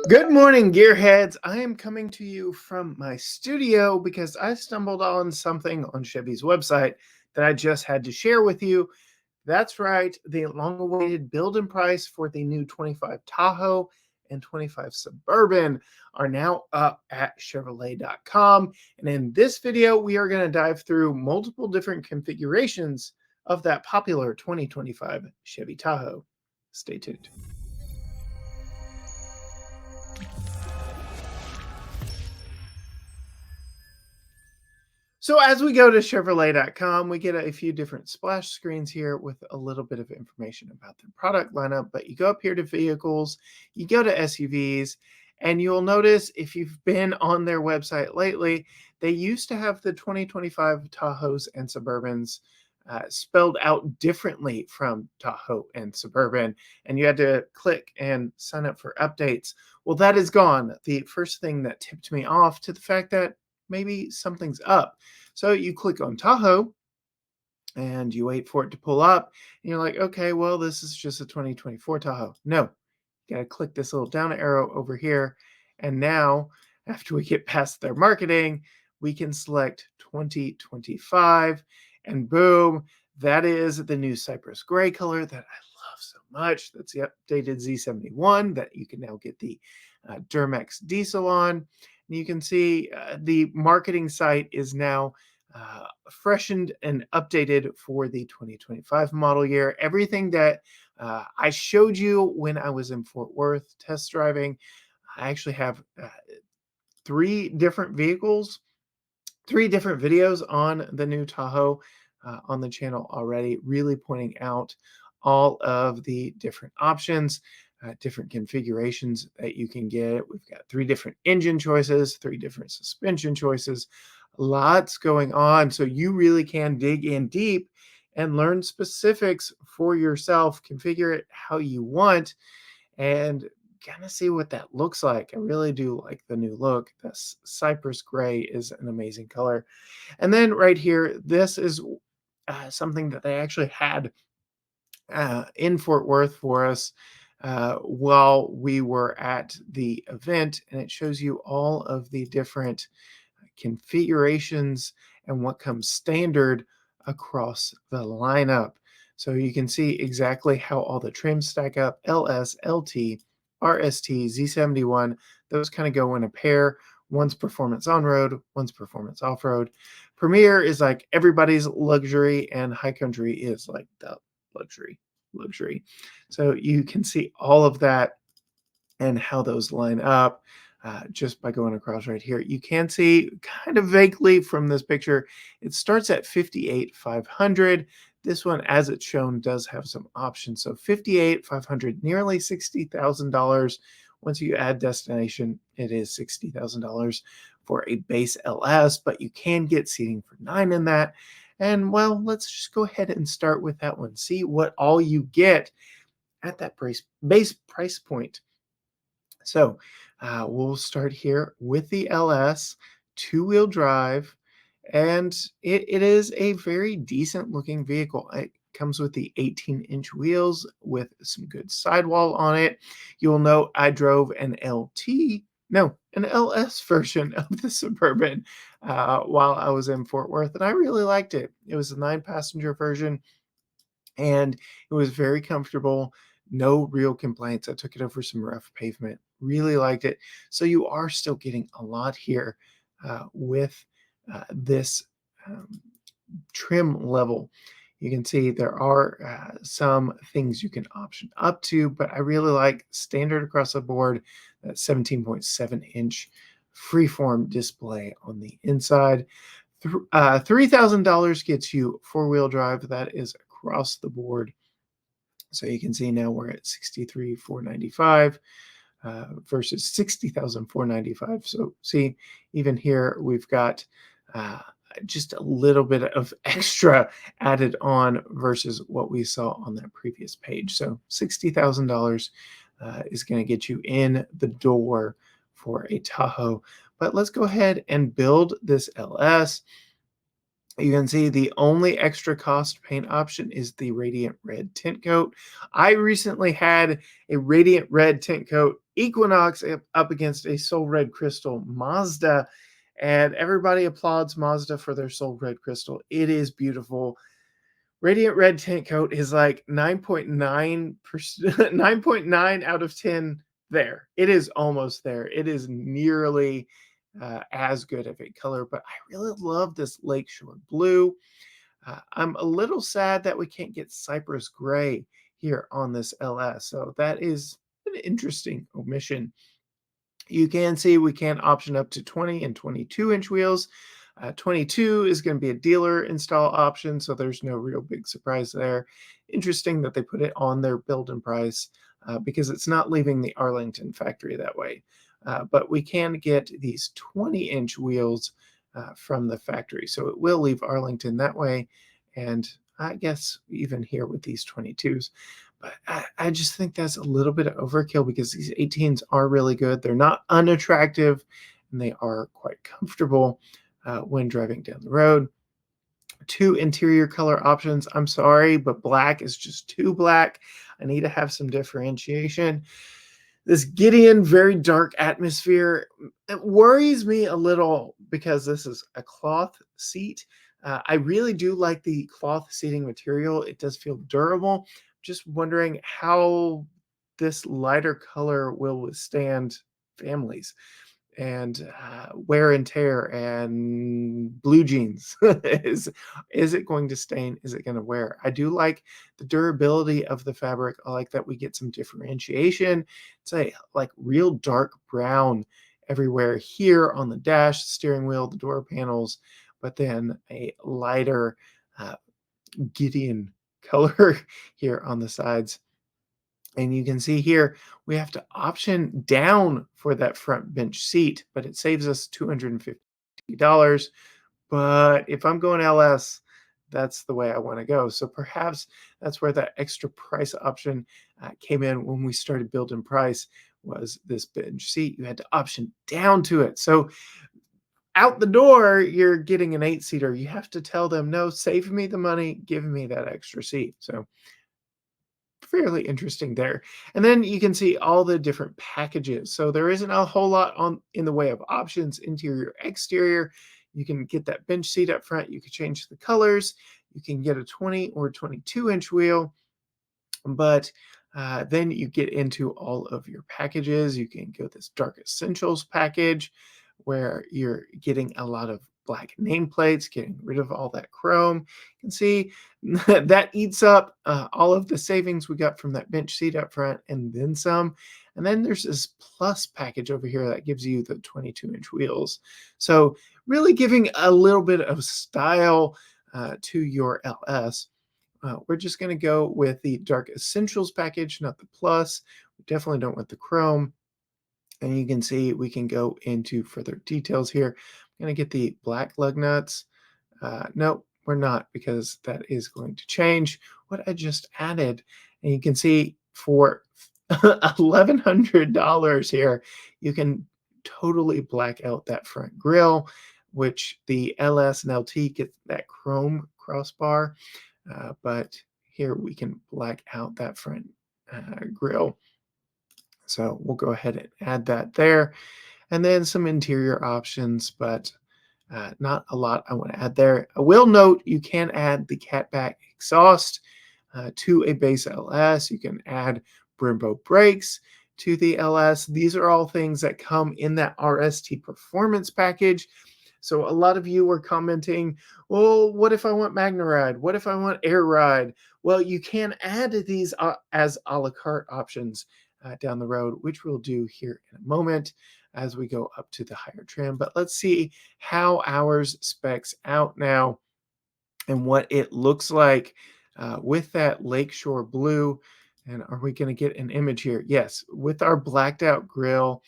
Good morning, gearheads. I am coming to you from my studio because I stumbled on something on Chevy's website that I just had to share with you. That's right, the long awaited build and price for the new 25 Tahoe and 25 Suburban are now up at Chevrolet.com. And in this video, we are going to dive through multiple different configurations of that popular 2025 Chevy Tahoe. Stay tuned. So as we go to Chevrolet.com, we get a few different splash screens here with a little bit of information about their product lineup. But you go up here to vehicles, you go to SUVs, and you'll notice if you've been on their website lately, they used to have the 2025 Tahoes and Suburbans spelled out differently from Tahoe and Suburban, and you had to click and sign up for updates. Well, that is gone. The first thing that tipped me off to the fact that maybe something's up. So you click on Tahoe and you wait for it to pull up. And you're like, okay, well, this is just a 2024 Tahoe. No, you got to click this little down arrow over here. And now, after we get past their marketing, we can select 2025 and boom, that is the new Cypress Gray color that I love so much. That's the updated Z71 that you can now get the Duramax diesel on. And you can see the marketing site is now freshened and updated for the 2025 model year. Everything that I showed you when I was in Fort Worth test driving, I actually have three different videos on the new Tahoe on the channel already, really pointing out all of the different options, different configurations that you can get. We've got three different engine choices, three different suspension choices, lots going on. So you really can dig in deep and learn specifics for yourself, configure it how you want, and kind of see what that looks like. I really do like the new look. This Cypress Gray is an amazing color. And then right here, this is something that they actually had in Fort Worth for us while we were at the event, and it shows you all of the different configurations and what comes standard across the lineup. So you can see exactly how all the trims stack up: LS, LT, RST, Z71. Those kind of go in a pair. One's performance on-road, one's performance off-road. Premier is like everybody's luxury, and High Country is like the luxury. So you can see all of that and how those line up just by going across right here. You can see kind of vaguely from this picture, it starts at 58,500. This one, as it's shown, does have some options. So 58,500, nearly $60,000. Once you add destination, it is $60,000 for a base LS, but you can get seating for 9 in that. And well, let's just go ahead and start with that one. See what all you get at that base price point. So we'll start here with the LS, two-wheel drive, and it is a very decent looking vehicle. It comes with the 18-inch wheels with some good sidewall on it. You'll note I drove an LS version of the Suburban while I was in Fort Worth, and I really liked it. It was a 9-passenger version, and it was very comfortable. No real complaints. I took it over some rough pavement. Really liked it. So you are still getting a lot here with this trim level. You can see there are some things you can option up to, but I really like standard across the board, that 17.7-inch freeform display on the inside. $3,000 gets you four-wheel drive. That is across the board. So you can see now we're at 63,495 versus 60,495. So see, even here we've got just a little bit of extra added on versus what we saw on that previous page. So $60,000 is going to get you in the door for a Tahoe. But let's go ahead and build this LS. You can see the only extra cost paint option is the Radiant Red tint coat. I recently had a Radiant Red tint coat Equinox up against a Soul Red Crystal Mazda, and everybody applauds Mazda for their Soul Red Crystal. It is beautiful. Radiant Red tint coat is like 9.9%, 9.9 out of 10 there. It is almost there. It is nearly as good of a color, but I really love this Lakeshore Blue. I'm a little sad that we can't get Cypress Gray here on this LS. So that is an interesting omission. You can see we can option up to 20 and 22-inch wheels. 22 is going to be a dealer install option, so there's no real big surprise there. Interesting that they put it on their build and price because it's not leaving the Arlington factory that way. But we can get these 20-inch wheels from the factory, so it will leave Arlington that way. And I guess even here with these 22s. But I just think that's a little bit of overkill because these 18s are really good. They're not unattractive and they are quite comfortable when driving down the road. Two interior color options. I'm sorry, but black is just too black. I need to have some differentiation. This Gideon, very dark atmosphere, it worries me a little because this is a cloth seat. I really do like the cloth seating material. It does feel durable. Just wondering how this lighter color will withstand families and wear and tear and blue jeans. Is it going to stain? Is it going to wear? I do like the durability of the fabric. I like that we get some differentiation. It's a like real dark brown everywhere here on the dash, steering wheel, the door panels, but then a lighter uh, Gideon color here on the sides. And you can see here, we have to option down for that front bench seat, but it saves us $250. But if I'm going LS, that's the way I want to go. So perhaps that's where that extra price option came in when we started building price was this bench seat. You had to option down to it. So out the door, you're getting an 8-seater. You have to tell them, no, save me the money, give me that extra seat. So fairly interesting there. And then you can see all the different packages. So there isn't a whole lot on in the way of options, interior, exterior. You can get that bench seat up front. You can change the colors. You can get a 20 or 22-inch wheel. But then you get into all of your packages. You can go this Dark Essentials package where you're getting a lot of black nameplates, getting rid of all that chrome. You can see that eats up all of the savings we got from that bench seat up front and then some. And then there's this plus package over here that gives you the 22-inch wheels. So really giving a little bit of style to your LS. We're just going to go with the Dark Essentials package, not the Plus. We definitely don't want the Chrome. And you can see we can go into further details here. I'm going to get the black lug nuts. No, we're not because that is going to change what I just added. And you can see for $1,100 here, you can totally black out that front grille, which the LS and LT get that chrome crossbar. But here we can black out that front grille. So we'll go ahead and add that there. And then some interior options, but not a lot I want to add there. I will note you can add the catback exhaust to a base LS. You can add Brembo brakes to the LS. These are all things that come in that RST performance package. So a lot of you were commenting, well, what if I want Magna Ride? What if I want Air Ride? Well, you can add these as a la carte options down the road, which we'll do here in a moment as we go up to the higher trim. But let's see how ours specs out now and what it looks like with that Lakeshore Blue. And are we going to get an image here? Yes, with our blacked out grille,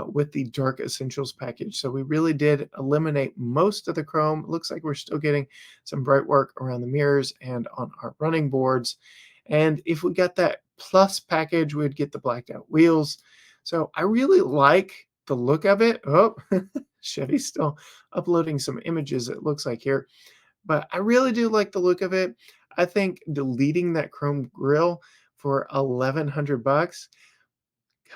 with the Dark Essentials package. So we really did eliminate most of the chrome. It looks like we're still getting some bright work around the mirrors and on our running boards. And if we got that Plus package, we'd get the blacked out wheels. So I really like the look of it. Oh, Chevy's still uploading some images, it looks like here. But I really do like the look of it. I think deleting that chrome grille for $1,100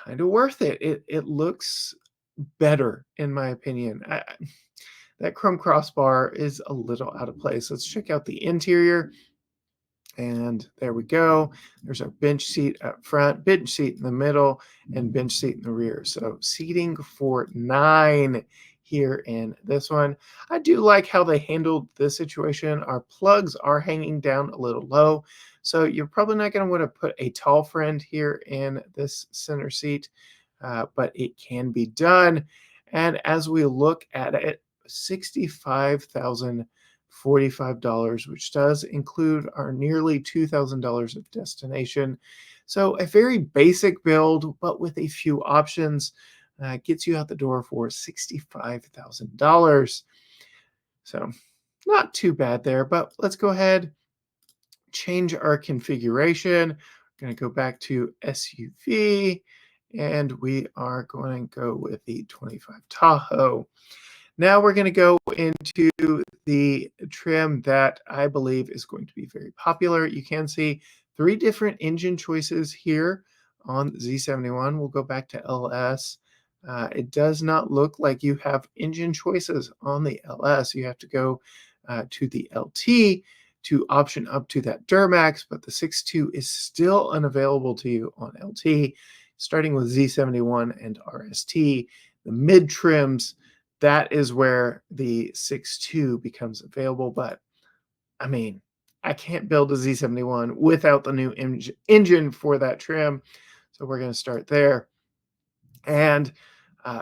kind of worth it. It looks better in my opinion. That chrome crossbar is a little out of place. Let's check out the interior. And there we go. There's our bench seat up front, bench seat in the middle, and bench seat in the rear. So seating for 9 here in this one. I do like how they handled this situation. Our plugs are hanging down a little low. So you're probably not going to want to put a tall friend here in this center seat, but it can be done. And as we look at it, 65,000 $45, which does include our nearly $2,000 of destination. So a very basic build, but with a few options, gets you out the door for $65,000. So not too bad there, but let's go ahead, change our configuration. We're going to go back to SUV, and we are going to go with the 25 Tahoe. Now we're going to go into the trim that I believe is going to be very popular. You can see 3 different engine choices here on the Z71. We'll go back to LS. It does not look like you have engine choices on the LS. You have to go to the LT to option up to that Duramax, but the 6.2 is still unavailable to you on LT. Starting with Z71 and RST, the mid trims, that is where the 6.2 becomes available. But I mean, I can't build a Z71 without the new engine for that trim. So we're going to start there. And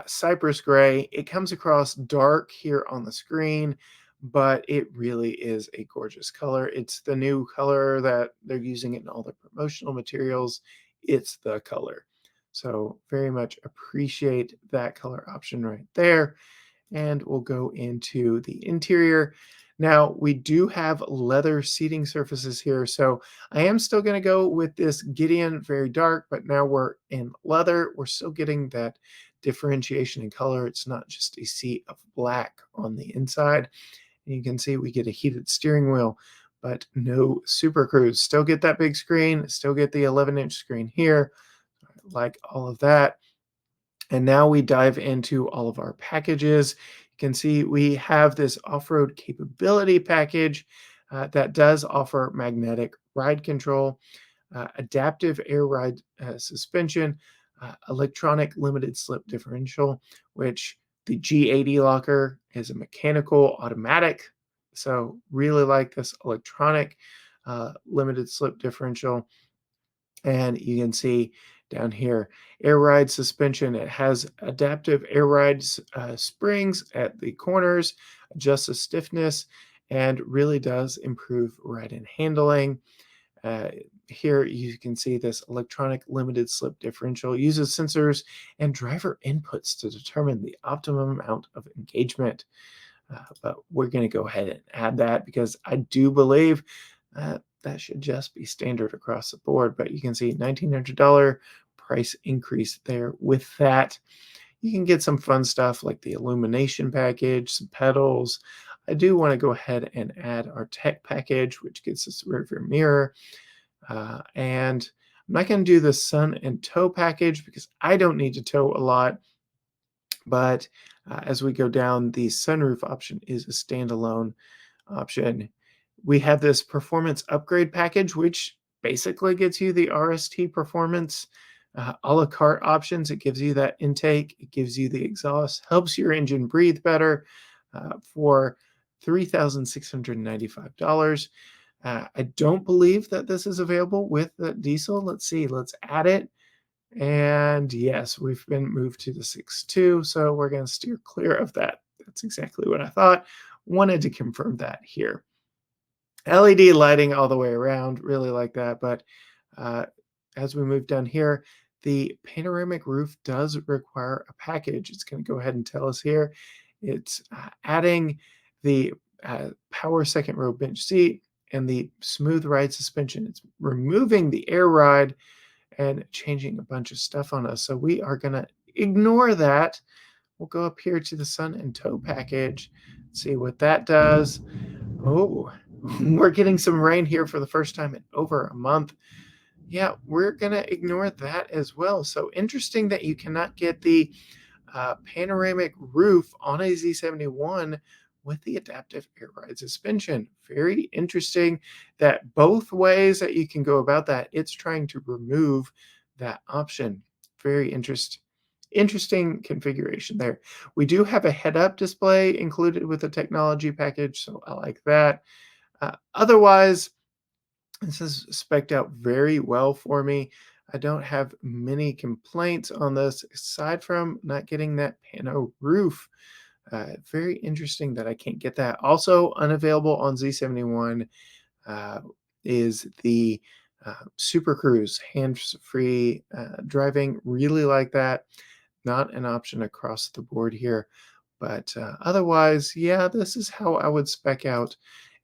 Cypress Gray, it comes across dark here on the screen, but it really is a gorgeous color. It's the new color that they're using in all the promotional materials. It's the color. So very much appreciate that color option right there. And we'll go into the interior. Now, we do have leather seating surfaces here, so I am still going to go with this Gideon very dark, but now we're in leather. We're still getting that differentiation in color. It's not just a sea of black on the inside. And you can see we get a heated steering wheel, but no Super Cruise. Still get that big screen, still get the 11-inch screen here. I like all of that. And now we dive into all of our packages. You can see we have this off-road capability package that does offer magnetic ride control, adaptive air ride suspension, electronic limited slip differential, which the G80 locker is a mechanical automatic. So really like this electronic limited slip differential. And you can see down here, air ride suspension. It has adaptive air ride springs at the corners, adjusts the stiffness, and really does improve ride and handling. Uh, Here you can see this electronic limited slip differential uses sensors and driver inputs to determine the optimum amount of engagement. But we're going to go ahead and add that because I do believe that should just be standard across the board. But you can see $1,900 price increase there with that. You can get some fun stuff like the illumination package, some pedals. I do want to go ahead and add our tech package, which gets us rear view mirror. And I'm not going to do the sun and tow package because I don't need to tow a lot. But as we go down, the sunroof option is a standalone option. We have this performance upgrade package, which basically gets you the RST performance a la carte options. It gives you that intake, it gives you the exhaust, helps your engine breathe better for $3,695. I don't believe that this is available with the diesel. Let's see, let's add it. And yes, we've been moved to the 6.2, so we're going to steer clear of that. That's exactly what I thought. Wanted to confirm that here. LED lighting all the way around, really like that. But as we move down here, the panoramic roof does require a package. It's going to go ahead and tell us here. It's adding the power second row bench seat and the smooth ride suspension. It's removing the air ride and changing a bunch of stuff on us. So we are going to ignore that. We'll go up here to the sun and tow package, see what that does. Oh, we're getting some rain here for the first time in over a month. Yeah, we're going to ignore that as well. So interesting that you cannot get the panoramic roof on a Z71 with the adaptive air ride suspension. Very interesting that both ways that you can go about that, it's trying to remove that option. Very interesting configuration there. We do have a head-up display included with the technology package, so I like that. Otherwise, this is spec'd out very well for me. I don't have many complaints on this aside from not getting that pano roof. Very interesting that I can't get that. Also unavailable on Z71 uh, is the Super Cruise hands-free driving. Really like that. Not an option across the board here. But otherwise, yeah, this is how I would spec out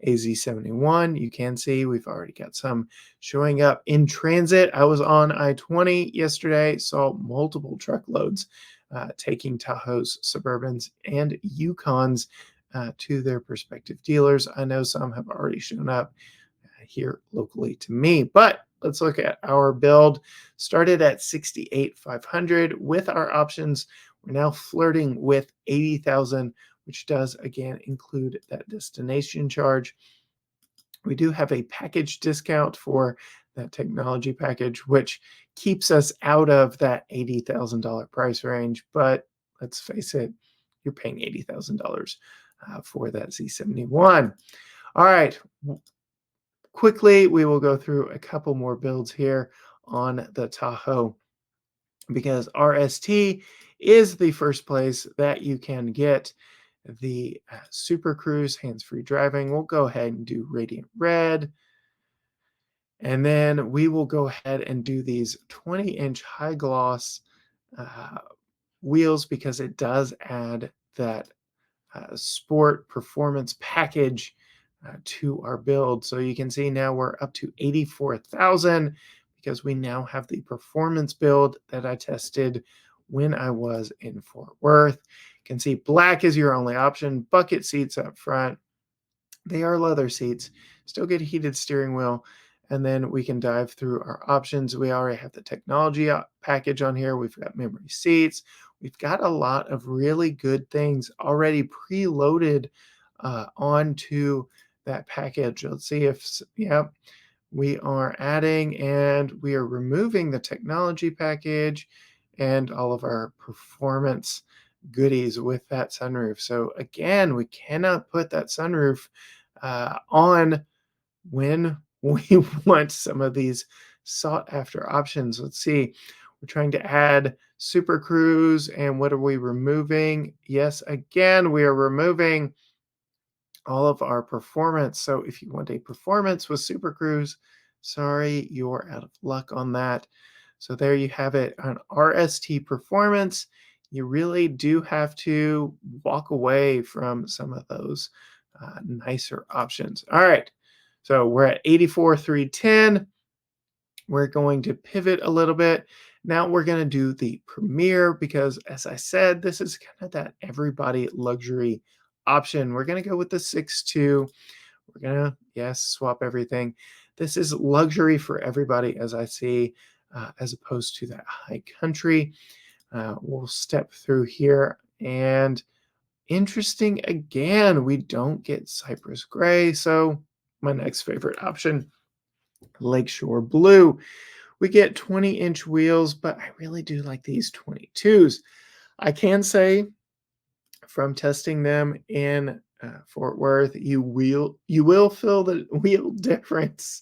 a Z71. You can see we've already got some showing up in transit. I was on I-20 yesterday, saw multiple truckloads taking Tahoe's, Suburbans, and Yukons to their respective dealers. I know some have already shown up here locally to me. But let's look at our build. Started at 68,500 with our options. We're now flirting with 80,000, which does again include that destination charge. We do have a package discount for that technology package, which keeps us out of that $80,000 price range. But let's face it, you're paying $80,000 for that Z71. All right, quickly, we will go through a couple more builds here on the Tahoe because RST is the first place that you can get the Super Cruise hands-free driving. We'll go ahead and do Radiant Red. And then we will go ahead and do these 20-inch high gloss uh, wheels because it does add that sport performance package to our build. So you can see now we're up to 84,000 because we now have the performance build that I tested when I was in Fort Worth. You can see black is your only option, bucket seats up front. They are leather seats, still get a heated steering wheel. And then we can dive through our options. We already have the technology package on here. We've got memory seats. We've got a lot of really good things already preloaded onto that package. Let's see if, yeah, we are adding and we are removing the technology package and all of our performance goodies with that sunroof. So again, we cannot put that sunroof on when we want some of these sought after options. Let's see. We're trying to add Super Cruise, and what are we removing? Yes, again, we are removing all of our performance. So if you want a performance with Super Cruise, sorry, you're out of luck on that. So there you have it on RST performance. You really do have to walk away from some of those nicer options. All right. So we're at 84,310. We're going to pivot a little bit. Now we're going to do the Premier because, as I said, this is kind of that everybody luxury option. We're going to go with the 6.2. We're going to, yes, swap everything. This is luxury for everybody, as I see, as opposed to that high country. We'll step through here. And interesting again, we don't get Cypress Gray. So my next favorite option, Lakeshore Blue. We get 20-inch wheels, but I really do like these 22s. I can say from testing them in Fort Worth, you will feel the wheel difference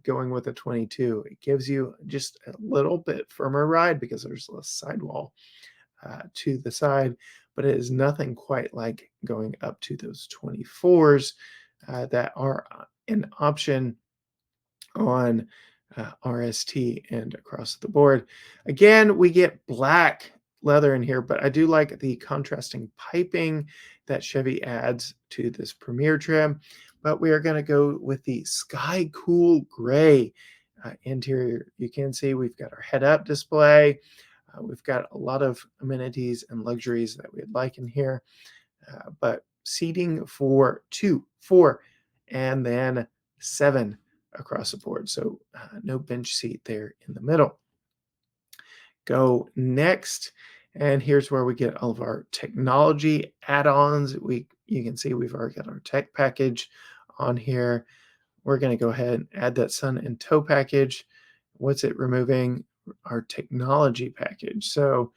going with a 22. It gives you just a little bit firmer ride because there's less sidewall to the side, but it is nothing quite like going up to those 24s that are an option on RST and across the board. Again, we get black leather in here, but I do like the contrasting piping that Chevy adds to this Premier trim. But we are going to go with the Sky Cool Gray interior. You can see we've got our head-up display. We've got a lot of amenities and luxuries that we'd like in here, but seating for 2, 4, and then 7 across the board. So no bench seat there in the middle. Go next. And here's where we get all of our technology add-ons. You can see we've already got our tech package on here. We're going to go ahead and add that sun and tow package. What's it removing? Our technology package. So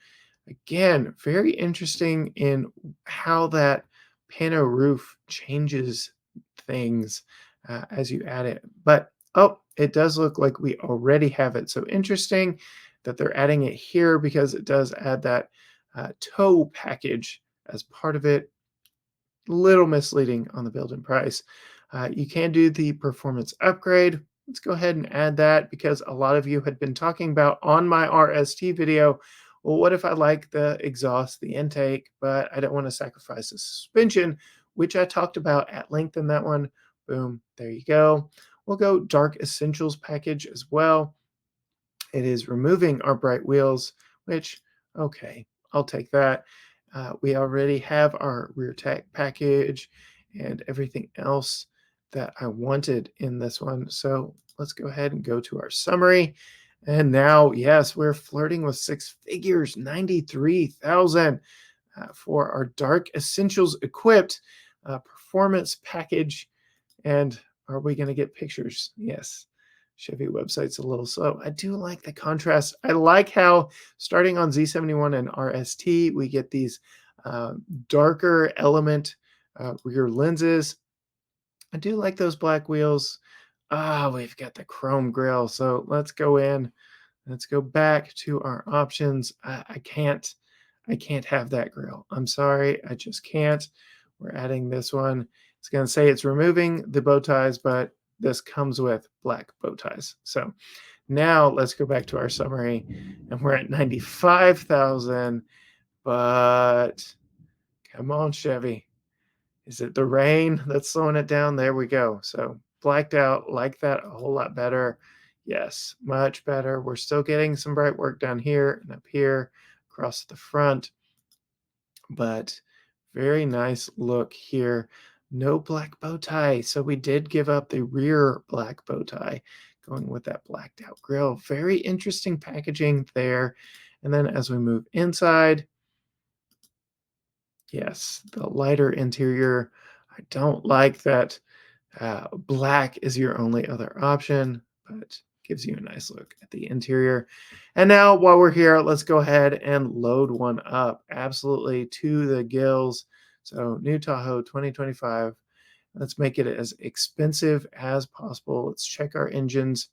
again, very interesting in how that pano roof changes things as you add it. But oh, it does look like we already have it. So interesting that they're adding it here because it does add that tow package as part of it. Little misleading on the build-in price. You can do the performance upgrade. Let's go ahead and add that because a lot of you had been talking about on my RST video, well, what if I like the exhaust, the intake, but I don't want to sacrifice the suspension, which I talked about at length in that one. Boom, there you go. We'll go Dark Essentials package as well. It is removing our bright wheels, which, okay, I'll take that. We already have our rear tech package and everything else that I wanted in this one. So let's go ahead and go to our summary. And now, yes, we're flirting with six figures, 93,000 for our Dark Essentials equipped performance package. And are we going to get pictures? Yes. Chevy website's a little slow. I do like the contrast. I like how starting on Z71 and RST, we get these uh, darker element rear lenses. I do like those black wheels. We've got the chrome grille. So let's go in. Let's go back to our options. I can't have that grill. I'm sorry, I just can't. We're adding this one. It's going to say it's removing the bow ties, but this comes with black bow ties. So now let's go back to our summary, and we're at 95,000. But come on, Chevy. Is it the rain that's slowing it down? There we go. So blacked out, like that a whole lot better. Yes, much better. We're still getting some bright work down here and up here across the front, but very nice look here. No black bow tie. So we did give up the rear black bow tie, going with that blacked out grill. Very interesting packaging there. And then as we move inside, yes, the lighter interior. I don't like that black is your only other option, but gives you a nice look at the interior. And now while we're here, let's go ahead and load one up absolutely to the gills. So new Tahoe 2025. Let's make it as expensive as possible. Let's check our engines.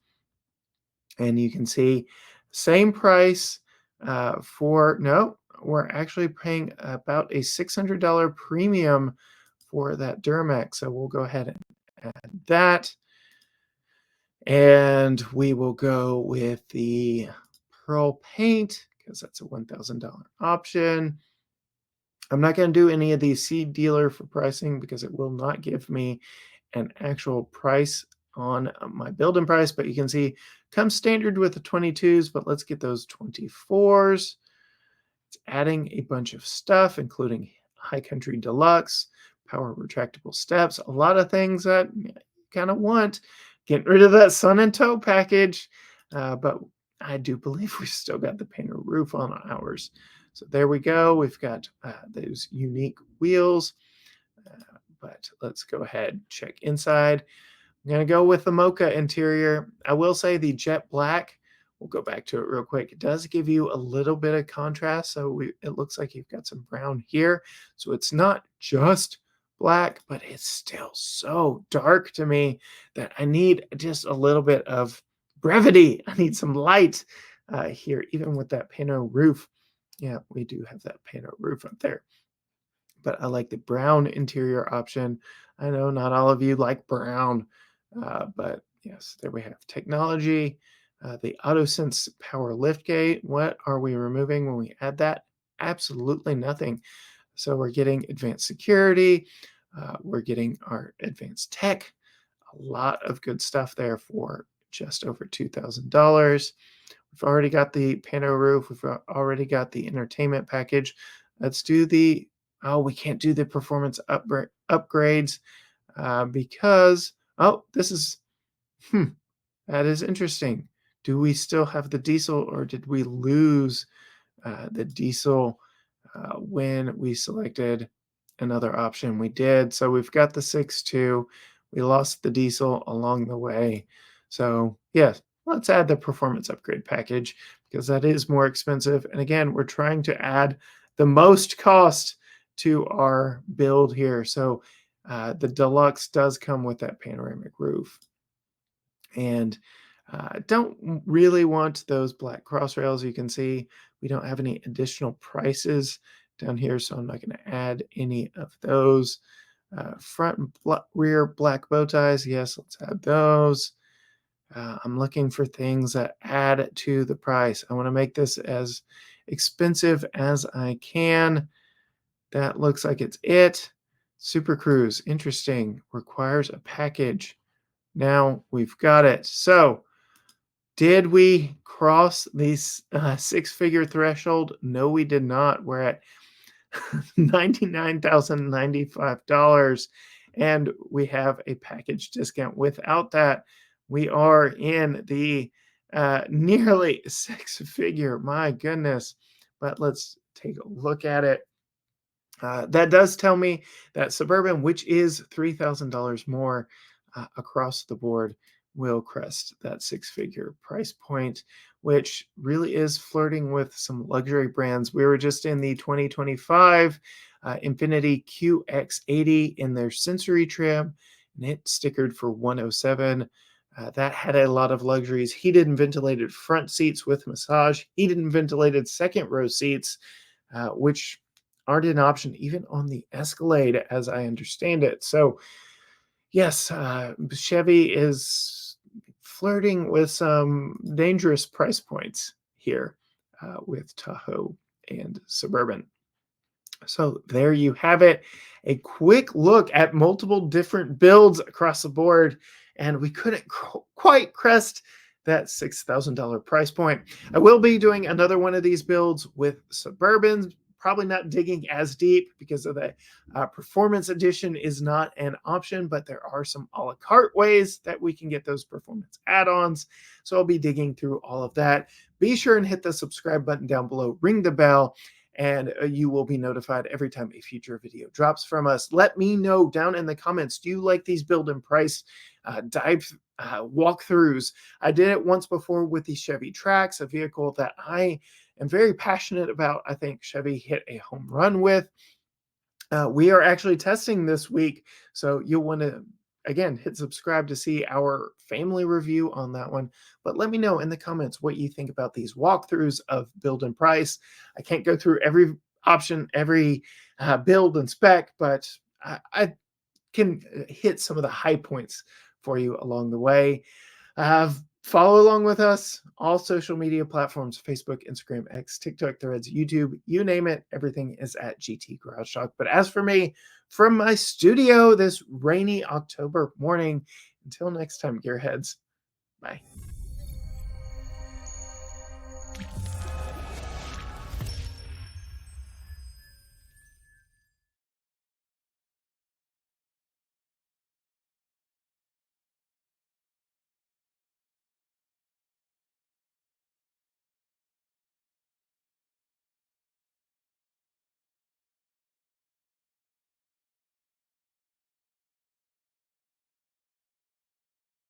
And you can see same price no, we're actually paying about a $600 premium for that Duramax. So we'll go ahead and add that. And we will go with the pearl paint because that's a $1,000 option. I'm not going to do any of these seed dealer for pricing because it will not give me an actual price on my build-in price, but you can see comes standard with the 22s, but let's get those 24s. It's adding a bunch of stuff, including High Country Deluxe, power retractable steps, a lot of things that you kind of want. Getting rid of that sun and tow package, but I do believe we've still got the painter roof on ours. So there we go. We've got those unique wheels, but let's go ahead, check inside. I'm going to go with the mocha interior. I will say the jet black, we'll go back to it real quick. It does give you a little bit of contrast. So it looks like you've got some brown here. So it's not just black, but it's still so dark to me that I need just a little bit of brevity. I need some light here, even with that pano roof. Yeah, we do have that pano roof up there. But I like the brown interior option. I know not all of you like brown, but yes, there we have technology. The AutoSense power liftgate. What are we removing when we add that? Absolutely nothing. So we're getting advanced security. We're getting our advanced tech. A lot of good stuff there for just over $2,000. We've already got the pano roof. We've already got the entertainment package. Let's do the, oh, we can't do the performance upgrades because, oh, this is, Hmm, that is interesting. Do we still have the diesel or did we lose the diesel when we selected another option? We did. So we've got the 6.2. We lost the diesel along the way. So, yes, let's add the performance upgrade package because that is more expensive. And again, we're trying to add the most cost to our build here. So, the deluxe does come with that panoramic roof. And don't really want those black cross rails. You can see we don't have any additional prices down here, so I'm not going to add any of those. Front and rear black bow ties, yes, let's add those. I'm looking for things that add to the price. I want to make this as expensive as I can. That looks like it's it. Super Cruise, interesting, requires a package. Now we've got it. So, did we cross this six-figure threshold? No, we did not. We're at $99,095, and we have a package discount. Without that, we are in the nearly six-figure. My goodness. But let's take a look at it. That does tell me that Suburban, which is $3,000 more across the board, will crest that six-figure price point, which really is flirting with some luxury brands. We were just in the 2025 Infinity QX80 in their sensory trim, and it stickered for 107. That had a lot of luxuries: heated and ventilated front seats with massage, heated and ventilated second row seats, which aren't an option even on the Escalade, as I understand it. So, yes, Chevy is flirting with some dangerous price points here with Tahoe and Suburban. So there you have it. A quick look at multiple different builds across the board, and we couldn't quite crest that $6,000 price point. I will be doing another one of these builds with Suburbans, probably not digging as deep because of the performance edition is not an option, but there are some a la carte ways that we can get those performance add-ons. So I'll be digging through all of that. Be sure and hit the subscribe button down below, ring the bell, and you will be notified every time a future video drops from us. Let me know down in the comments, do you like these build and price dive walkthroughs? I did it once before with the Chevy Trax, a vehicle that I am very passionate about. I think Chevy hit a home run with. We are actually testing this week, so you'll want to again hit subscribe to see our family review on that one. But let me know in the comments what you think about these walkthroughs of build and price. I can't go through every option, every build and spec, but I can hit some of the high points for you along the way. Follow along with us, all social media platforms: Facebook, Instagram, X, TikTok, Threads, YouTube, you name it. Everything is at GT Garage Talk. But as for me, from my studio this rainy October morning, until next time, gearheads, bye.